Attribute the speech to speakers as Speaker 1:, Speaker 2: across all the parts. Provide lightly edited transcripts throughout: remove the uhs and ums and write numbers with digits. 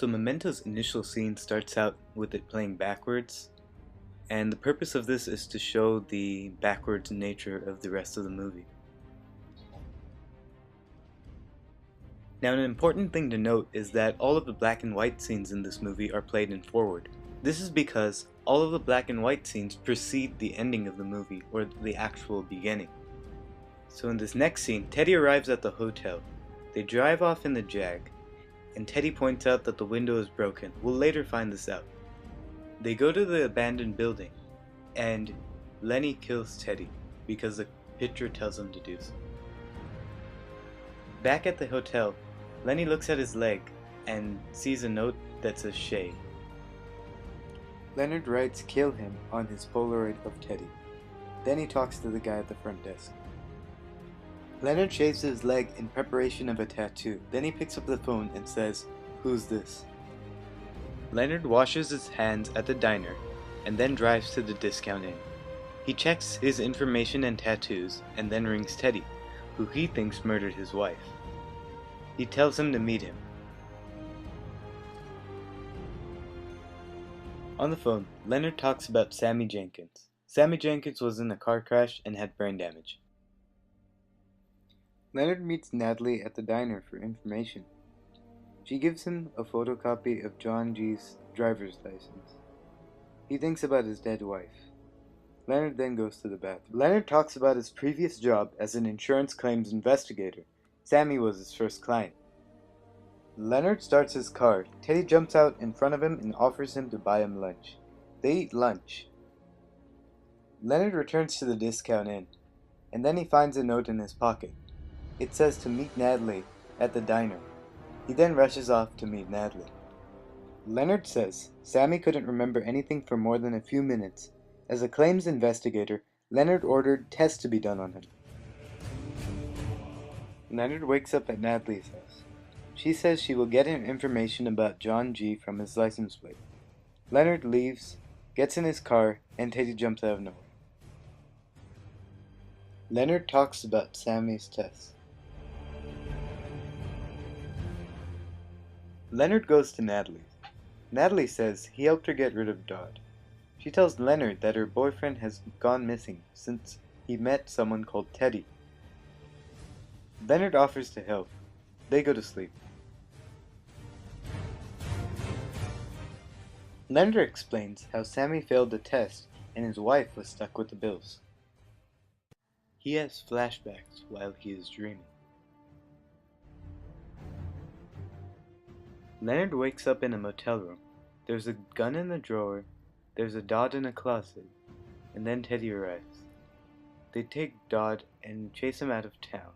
Speaker 1: So Memento's initial scene starts out with it playing backwards, and the purpose of this is to show the backwards nature of the rest of the movie. Now, an important thing to note is that all of the black and white scenes in this movie are played in forward. This is because all of the black and white scenes precede the ending of the movie, or the actual beginning. So in this next scene, Teddy arrives at the hotel. They drive off in the Jag, and Teddy points out that the window is broken. We'll later find this out. They go to the abandoned building, and Lenny kills Teddy because the picture tells him to do so. Back at the hotel, Lenny looks at his leg and sees a note that says Shay. Leonard writes "kill him" on his Polaroid of Teddy. Then he talks to the guy at the front desk. Leonard shaves his leg in preparation of a tattoo. Then he picks up the phone and says, "Who's this?" Leonard washes his hands at the diner and then drives to the discount inn. He checks his information and tattoos and then rings Teddy, who he thinks murdered his wife. He tells him to meet him. On the phone, Leonard talks about Sammy Jenkins. Sammy Jenkins was in a car crash and had brain damage. Leonard meets Natalie at the diner for information. She gives him a photocopy of John G's driver's license. He thinks about his dead wife. Leonard then goes to the bathroom. Leonard talks about his previous job as an insurance claims investigator. Sammy was his first client. Leonard starts his car. Teddy jumps out in front of him and offers him to buy him lunch. They eat lunch. Leonard returns to the discount inn, and then he finds a note in his pocket. It says to meet Natalie at the diner. He then rushes off to meet Natalie. Leonard says Sammy couldn't remember anything for more than a few minutes. As a claims investigator, Leonard ordered tests to be done on him. Leonard wakes up at Natalie's house. She says she will get him information about John G from his license plate. Leonard leaves, gets in his car, and Teddy jumps out of nowhere. Leonard talks about Sammy's tests. Leonard goes to Natalie. Natalie says he helped her get rid of Dodd. She tells Leonard that her boyfriend has gone missing since he met someone called Teddy. Leonard offers to help. They go to sleep. Leonard explains how Sammy failed the test and his wife was stuck with the bills. He has flashbacks while he is dreaming. Leonard wakes up in a motel room. There's a gun in the drawer, there's a Dodd in a closet, and then Teddy arrives. They take Dodd and chase him out of town.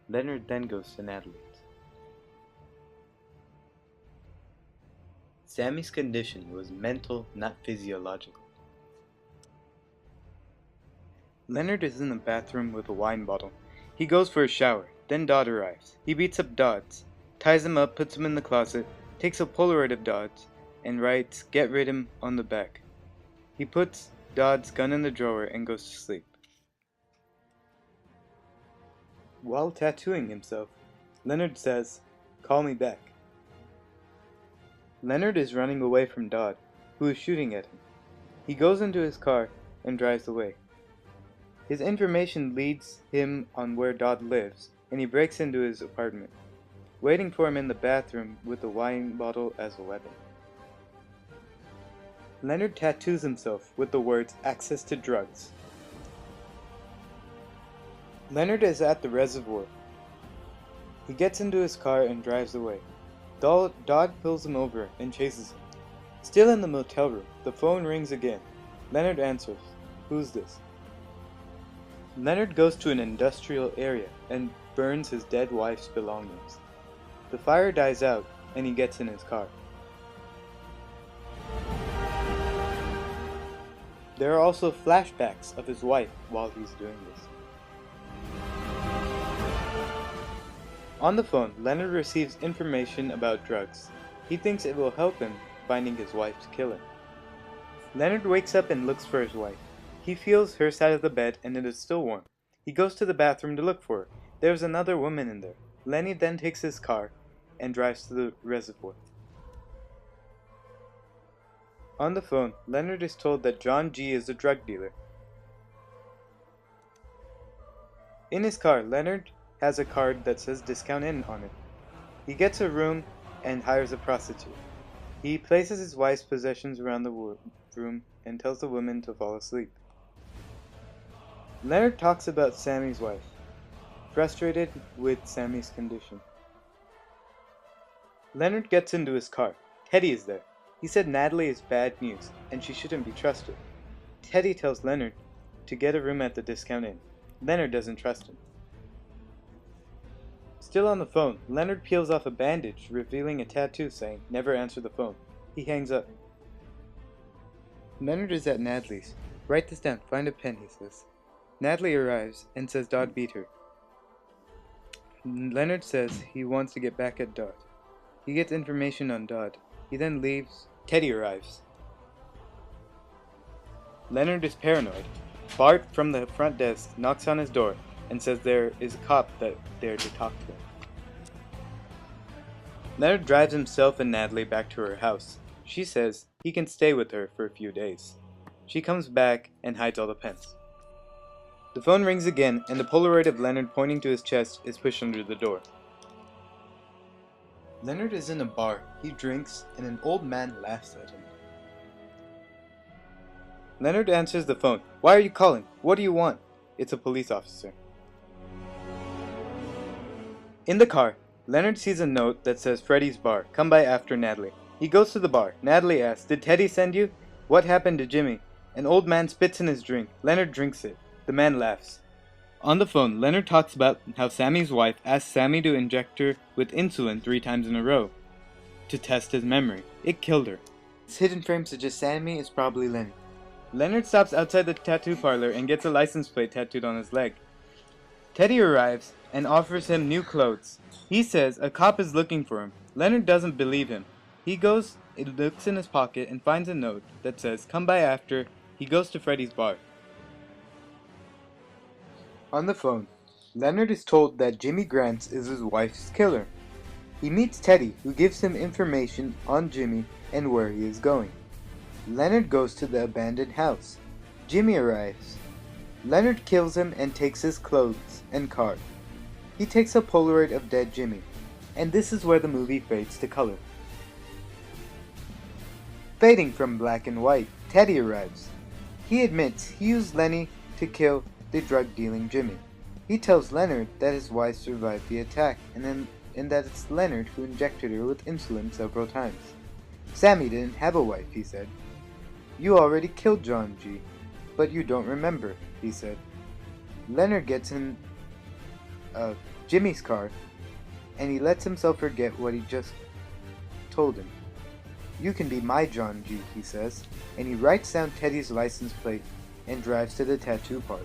Speaker 1: Leonard then goes to Natalie's. Sammy's condition was mental, not physiological. Leonard is in the bathroom with a wine bottle. He goes for a shower. Then Dodd arrives. He beats up Dodds, ties him up, puts him in the closet, takes a Polaroid of Dodds, and writes "Get rid him" on the back. He puts Dodd's gun in the drawer and goes to sleep. While tattooing himself, Leonard says, "Call me back." Leonard is running away from Dodd, who is shooting at him. He goes into his car and drives away. His information leads him on where Dodd lives, and he breaks into his apartment, waiting for him in the bathroom with a wine bottle as a weapon. Leonard tattoos himself with the words "access to drugs." Leonard is at the reservoir. He gets into his car and drives away. Dodd pulls him over and chases him. Still in the motel room, the phone rings again. Leonard answers. "Who's this?" Leonard goes to an industrial area and burns his dead wife's belongings. The fire dies out and he gets in his car. There are also flashbacks of his wife while he's doing this. On the phone, Leonard receives information about drugs. He thinks it will help him finding his wife's killer. Leonard wakes up and looks for his wife. He feels her side of the bed and it is still warm. He goes to the bathroom to look for her. There's another woman in there. Lenny then takes his car and drives to the reservoir. On the phone, Leonard is told that John G. is a drug dealer. In his car, Leonard has a card that says Discount Inn on it. He gets a room and hires a prostitute. He places his wife's possessions around the room and tells the woman to fall asleep. Leonard talks about Sammy's wife, frustrated with Sammy's condition. Leonard gets into his car. Teddy is there. He said Natalie is bad news and she shouldn't be trusted. Teddy tells Leonard to get a room at the Discount Inn. Leonard doesn't trust him. Still on the phone, Leonard peels off a bandage, revealing a tattoo saying, "Never answer the phone." He hangs up. Leonard is at Natalie's. "Write this down, find a pen," he says. Natalie arrives and says Dodd beat her. Leonard says he wants to get back at Dodd. He gets information on Dodd. He then leaves. Teddy arrives. Leonard is paranoid. Bart from the front desk knocks on his door and says there is a cop there to talk to him. Leonard drives himself and Natalie back to her house. She says he can stay with her for a few days. She comes back and hides all the pens. The phone rings again and the Polaroid of Leonard pointing to his chest is pushed under the door. Leonard is in a bar. He drinks and an old man laughs at him. Leonard answers the phone. "Why are you calling? What do you want?" It's a police officer. In the car, Leonard sees a note that says Freddy's Bar, come by after Natalie. He goes to the bar. Natalie asks, "Did Teddy send you? What happened to Jimmy?" An old man spits in his drink. Leonard drinks it. The man laughs. On the phone, Leonard talks about how Sammy's wife asked Sammy to inject her with insulin 3 times in a row to test his memory. It killed her. This hidden frame suggests Sammy is probably Lenny. Leonard stops outside the tattoo parlor and gets a license plate tattooed on his leg. Teddy arrives and offers him new clothes. He says a cop is looking for him. Leonard doesn't believe him. He goes, looks in his pocket and finds a note that says, "Come by after." He goes to Freddy's Bar. On the phone, Leonard is told that Jimmy Grants is his wife's killer. He meets Teddy, who gives him information on Jimmy and where he is going. Leonard goes to the abandoned house. Jimmy arrives. Leonard kills him and takes his clothes and car. He takes a Polaroid of dead Jimmy, and this is where the movie fades to color. Fading from black and white, Teddy arrives. He admits he used Lenny to kill the drug-dealing Jimmy. He tells Leonard that his wife survived the attack, and that it's Leonard who injected her with insulin several times. "Sammy didn't have a wife," he said. "You already killed John G., but you don't remember," he said. Leonard gets in Jimmy's car, and he lets himself forget what he just told him. "You can be my John G.," he says, and he writes down Teddy's license plate and drives to the tattoo parlor.